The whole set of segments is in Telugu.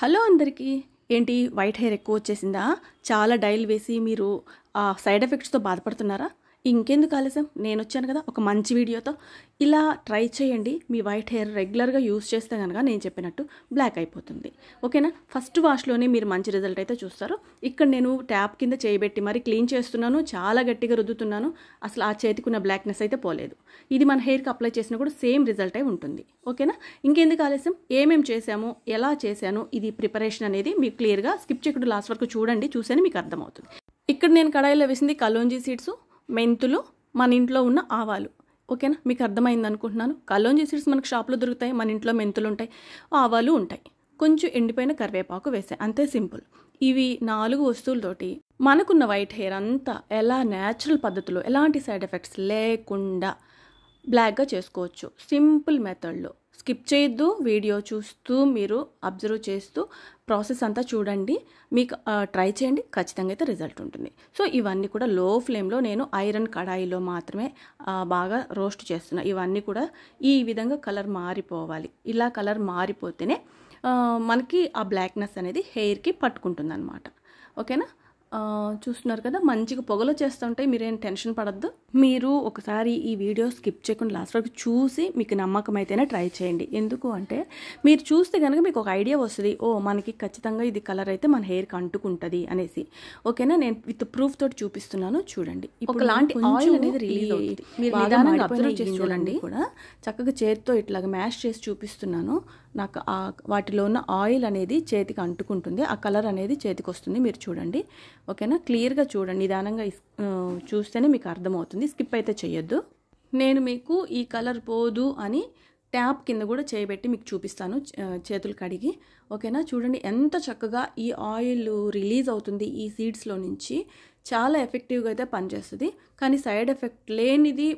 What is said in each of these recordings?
హలో అందరికీ. ఏంటి వైట్ హెయిర్ ఎక్కువ వచ్చేసిందా? చాలా డైల్ వేసి మీరు సైడ్ ఎఫెక్ట్స్తో బాధపడుతున్నారా? ఇంకెందుకు ఆలస్యం, నేను వచ్చాను కదా ఒక మంచి వీడియోతో. ఇలా ట్రై చేయండి. మీ వైట్ హెయిర్ రెగ్యులర్గా యూస్ చేస్తే కనుక నేను చెప్పినట్టు బ్లాక్ అయిపోతుంది. ఓకేనా? ఫస్ట్ వాష్లోనే మీరు మంచి రిజల్ట్ అయితే చూస్తారు. ఇక్కడ నేను ట్యాప్ కింద చేయబెట్టి మరి క్లీన్ చేస్తున్నాను, చాలా గట్టిగా రుద్దుతున్నాను. అసలు ఆ చేతికున్న బ్లాక్నెస్ అయితే పోలేదు. ఇది మన హెయిర్కి అప్లై చేసినా కూడా సేమ్ రిజల్ట్ అయి ఉంటుంది. ఓకేనా? ఇంకెందుకు ఆలస్యం, ఏమేమి చేశాము, ఎలా చేశాను, ఇది ప్రిపరేషన్ అనేది మీకు క్లియర్గా స్కిప్ చేయకుండా లాస్ట్ వరకు చూడండి. చూసేనే మీకు అర్థమవుతుంది. ఇక్కడ నేను కడాయిలో వేసింది కలోంజీ సీడ్స్, మెంతులు, మన ఇంట్లో ఉన్న ఆవాలు. ఓకేనా? మీకు అర్థమైంది అనుకుంటున్నాను. కలోంజీ సీడ్స్ మనకు షాప్లో దొరుకుతాయి, మన ఇంట్లో మెంతులు ఉంటాయి, ఆవాలు ఉంటాయి, కొంచెం ఎండిపోయిన కరివేపాకు వేసాయి, అంతే సింపుల్. ఇవి 4 వస్తువులతోటి మనకున్న వైట్ హెయిర్ అంతా ఎలా న్యాచురల్ పద్ధతిలో ఎలాంటి సైడ్ ఎఫెక్ట్స్ లేకుండా బ్లాక్గా చేసుకోవచ్చు. సింపుల్ మెథడ్లో. స్కిప్ చేయొద్దు, వీడియో చూస్తూ మీరు అబ్జర్వ్ చేస్తూ ప్రాసెస్ అంతా చూడండి. మీకు ట్రై చేయండి, ఖచ్చితంగా అయితే రిజల్ట్ ఉంటుంది. సో ఇవన్నీ కూడా లో ఫ్లేమ్లో నేను ఐరన్ కడాయిలో మాత్రమే బాగా రోస్ట్ చేస్తున్నా. ఇవన్నీ కూడా ఈ విధంగా కలర్ మారిపోవాలి. ఇలా కలర్ మారిపోతేనే మనకి ఆ బ్లాక్నెస్ అనేది హెయిర్కి పట్టుకుంటుంది అనమాట. ఓకేనా? చూస్తున్నారు కదా, మంచిగా పొగలో చేస్తుంటే మీరేం టెన్షన్ పడద్దు. మీరు ఒకసారి ఈ వీడియో స్కిప్ చేయకుండా లాస్ట్ వరకు చూసి మీకు నమ్మకం అయితేనే ట్రై చేయండి. ఎందుకు అంటే మీరు చూస్తే కనుక మీకు ఒక ఐడియా వస్తుంది, మనకి ఖచ్చితంగా ఇది కలర్ అయితే మన హెయిర్కి అంటుకుంటుంది అనేసి. ఓకేనా? నేను విత్ ప్రూఫ్ తోటి చూపిస్తున్నాను, చూడండి. ఒకలాంటి ఆయిల్ అనేది రిలీజ్ అవుతుంది. మీరు నిదానంగా అబ్జర్వ్ చేసి చూడండి. కూడా చక్కగా చేతితో ఇట్లాగా మ్యాష్ చేసి చూపిస్తున్నాను. నాకు వాటిలో ఉన్న ఆయిల్ అనేది చేతికి అంటుకుంటుంది, ఆ కలర్ అనేది చేతికి వస్తుంది. మీరు చూడండి. ఓకేనా? క్లియర్గా చూడండి, నిదానంగా చూస్తేనే మీకు అర్థమవుతుంది. స్కిప్ అయితే చేయొద్దు. నేను మీకు ఈ కలర్ పోదు అని ట్యాప్ కింద కూడా చేయబెట్టి మీకు చూపిస్తాను, చేతులు కడిగి. ఓకేనా? చూడండి ఎంత చక్కగా ఈ ఆయిల్ రిలీజ్ అవుతుంది ఈ సీడ్స్లో నుంచి. చాలా ఎఫెక్టివ్గా అయితే పనిచేస్తుంది. కానీ సైడ్ ఎఫెక్ట్ లేనిది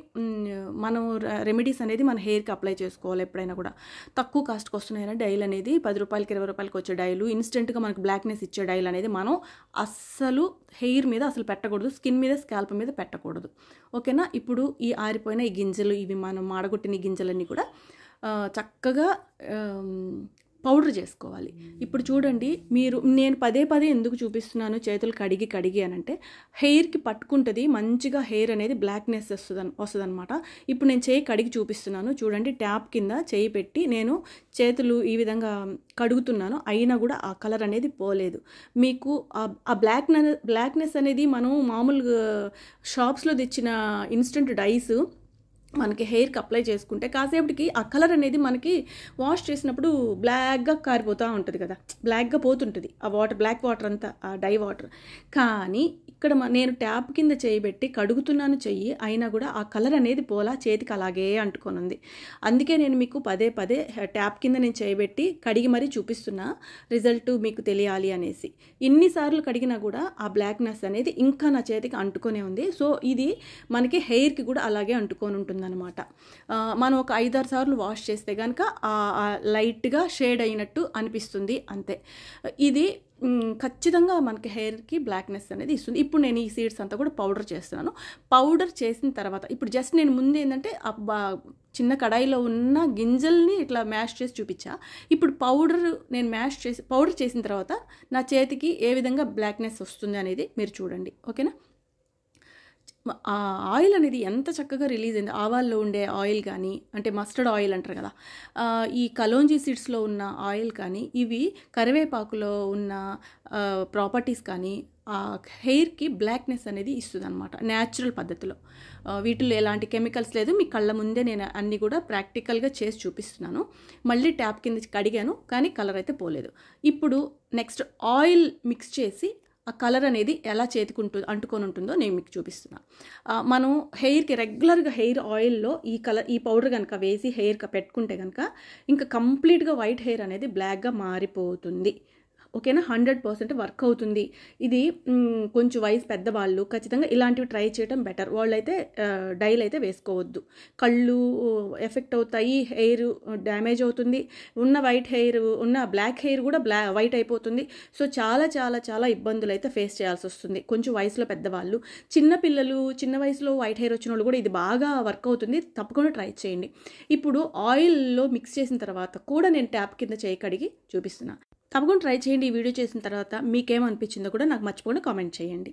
మనం రెమెడీస్ అనేది మన హెయిర్కి అప్లై చేసుకోవాలి. ఎప్పుడైనా కూడా తక్కువ కాస్ట్కి వస్తున్నాయని డైల్ అనేది 10 రూపాయలకి 20 రూపాయలకి వచ్చే డైలు, ఇన్స్టెంట్గా మనకు బ్లాక్నెస్ ఇచ్చే డైల్ అనేది మనం అస్సలు హెయిర్ మీద అసలు పెట్టకూడదు, స్కిన్ మీద స్కాల్ప్ మీద పెట్టకూడదు. ఓకేనా? ఇప్పుడు ఈ ఆరిపోయిన ఈ గింజలు, ఇవి మనం మాడగొట్టిన గింజలన్నీ కూడా చక్కగా పౌడర్ చేసుకోవాలి. ఇప్పుడు చూడండి, నేను పదే ఎందుకు చూపిస్తున్నాను చేతులు కడిగి అని అంటే హెయిర్కి పట్టుకుంటుంది, మంచిగా హెయిర్ అనేది బ్లాక్నెస్ వస్తుంది అనమాట. ఇప్పుడు నేను చేయి కడిగి చూపిస్తున్నాను చూడండి. ట్యాప్ కింద చేయి పెట్టి నేను చేతులు ఈ విధంగా కడుగుతున్నాను, అయినా కూడా ఆ కలర్ అనేది పోలేదు. మీకు ఆ బ్లాక్నెస్ అనేది మనం మామూలుగా షాప్స్లో తెచ్చిన ఇన్స్టెంట్ డైస్ మనకి హెయిర్కి అప్లై చేసుకుంటే కాసేపటికి ఆ కలర్ అనేది మనకి వాష్ చేసినప్పుడు బ్లాక్గా కారిపోతూ ఉంటుంది కదా, బ్లాక్గా పోతుంటుంది ఆ వాటర్, బ్లాక్ వాటర్ అంతా, ఆ డై వాటర్. కానీ ఇక్కడ నేను ట్యాప్ కింద చేయబెట్టి కడుగుతున్నాను చెయ్యి, అయినా కూడా ఆ కలర్ అనేది పోలా, చేతికి అలాగే అంటుకొని ఉంది. అందుకే నేను మీకు పదే ట్యాప్ కింద నేను చేయబెట్టి కడిగి మరీ చూపిస్తున్నా, రిజల్ట్ మీకు తెలియాలి అనేసి. ఇన్నిసార్లు కడిగినా కూడా ఆ బ్లాక్నెస్ అనేది ఇంకా నా చేతికి అంటుకొనే ఉంది. సో ఇది మనకి హెయిర్కి కూడా అలాగే అంటుకొని ఉంటుంది అనమాట. మనం ఒక 5-6 సార్లు వాష్ చేస్తే కనుక లైట్గా షేడ్ అయినట్టు అనిపిస్తుంది, అంతే. ఇది ఖచ్చితంగా మనకి హెయిర్కి బ్లాక్నెస్ అనేది ఇస్తుంది. ఇప్పుడు నేను ఈ సీడ్స్ అంతా కూడా పౌడర్ చేస్తున్నాను. పౌడర్ చేసిన తర్వాత ఇప్పుడు జస్ట్ నేను ముందు ఏంటంటే చిన్న కడాయిలో ఉన్న గింజల్ని ఇట్లా మ్యాష్ చేసి చూపించా. ఇప్పుడు పౌడర్ చేసిన తర్వాత నా చేతికి ఏ విధంగా బ్లాక్నెస్ వస్తుంది అనేది మీరు చూడండి. ఓకేనా? ఆ ఆయిల్ అనేది ఎంత చక్కగా రిలీజ్ అయింది. ఆవాల్లో ఉండే ఆయిల్ కానీ, అంటే మస్టర్డ్ ఆయిల్ అంటారు కదా, ఈ కలోంజీ సీడ్స్లో ఉన్న ఆయిల్ కానీ, ఇవి కరివేపాకులో ఉన్న ప్రాపర్టీస్ కానీ ఆ హెయిర్కి బ్లాక్నెస్ అనేది ఇస్తుంది అనమాట, న్యాచురల్ పద్ధతిలో. వీటిలో ఎలాంటి కెమికల్స్ లేదు. మీ కళ్ళ ముందే నేను అన్నీ కూడా ప్రాక్టికల్గా చేసి చూపిస్తున్నాను. మళ్ళీ ట్యాప్ కింద కడిగాను, కానీ కలర్ అయితే పోలేదు. ఇప్పుడు నెక్స్ట్ ఆయిల్ మిక్స్ చేసి ఆ కలర్ అనేది ఎలా చేతికి అంటుకొని ఉంటుందో నేను మీకు చూపిస్తున్నా. మనం హెయిర్కి రెగ్యులర్గా హెయిర్ ఆయిల్లో ఈ పౌడర్ కనుక వేసి హెయిర్కి పెట్టుకుంటే కనుక ఇంకా కంప్లీట్గా వైట్ హెయిర్ అనేది బ్లాక్గా మారిపోతుంది. ఓకేనా? 100% వర్క్ అవుతుంది. ఇది కొంచెం వయసు పెద్దవాళ్ళు ఖచ్చితంగా ఇలాంటివి ట్రై చేయడం బెటర్. వాళ్ళైతే డైల్ అయితే వేసుకోవద్దు, కళ్ళు ఎఫెక్ట్ అవుతాయి, హెయిర్ డ్యామేజ్ అవుతుంది, ఉన్న బ్లాక్ హెయిర్ కూడా వైట్ అయిపోతుంది. సో చాలా ఇబ్బందులు అయితే ఫేస్ చేయాల్సి వస్తుంది. కొంచెం వయసులో పెద్దవాళ్ళు, చిన్నపిల్లలు, చిన్న వయసులో వైట్ హెయిర్ వచ్చిన వాళ్ళు కూడా ఇది బాగా వర్క్ అవుతుంది. తప్పకుండా ట్రై చేయండి. ఇప్పుడు ఆయిల్లో మిక్స్ చేసిన తర్వాత కూడా నేను ట్యాప్ కింద చేయి కడిగి చూపిస్తున్నా. తప్పకుండా ట్రై చేయండి. ఈ వీడియో చేసిన తర్వాత మీకేమనిపించిందో కూడా నాకు మర్చిపోకుండా కామెంట్ చేయండి.